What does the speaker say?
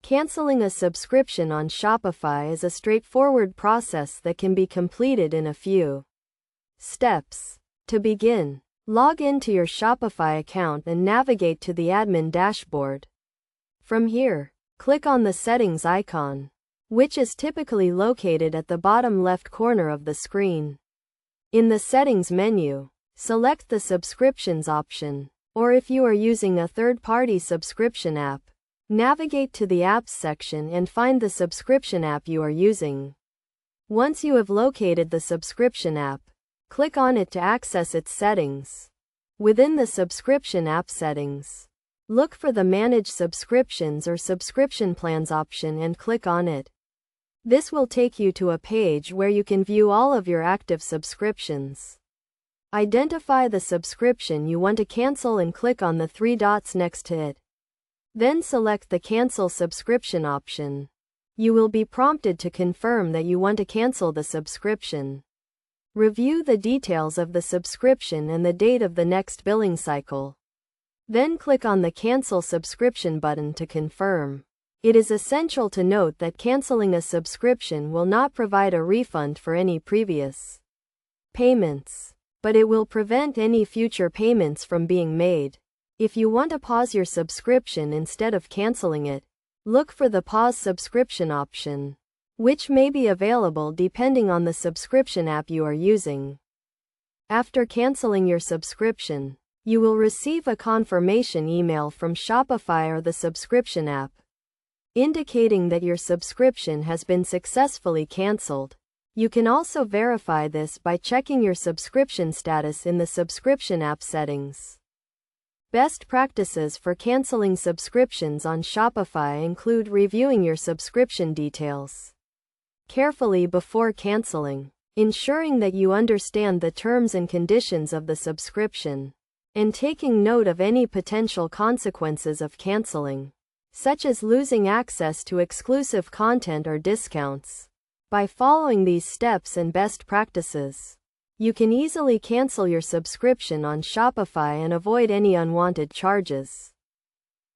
Canceling a subscription on Shopify is a straightforward process that can be completed in a few steps. To begin, log into your Shopify account and navigate to the admin dashboard. From here, click on the settings icon, which is typically located at the bottom left corner of the screen. In the settings menu, select the subscriptions option, or if you are using a third-party subscription app, navigate to the apps section and find the subscription app you are using. Once you have located the subscription app, click on it to access its settings. Within the subscription app settings, look for the Manage Subscriptions or Subscription Plans option and click on it. This will take you to a page where you can view all of your active subscriptions. Identify the subscription you want to cancel and click on the three dots next to it. Then select the Cancel Subscription option. You will be prompted to confirm that you want to cancel the subscription. Review the details of the subscription and the date of the next billing cycle. Then click on the Cancel Subscription button to confirm. It is essential to note that canceling a subscription will not provide a refund for any previous payments, but it will prevent any future payments from being made. If you want to pause your subscription instead of canceling it, look for the Pause Subscription option, which may be available depending on the subscription app you are using. After canceling your subscription, you will receive a confirmation email from Shopify or the subscription app, indicating that your subscription has been successfully canceled. You can also verify this by checking your subscription status in the subscription app settings. Best practices for canceling subscriptions on Shopify include reviewing your subscription details carefully before canceling, ensuring that you understand the terms and conditions of the subscription, and taking note of any potential consequences of canceling, such as losing access to exclusive content or discounts. By following these steps and best practices, you can easily cancel your subscription on Shopify and avoid any unwanted charges.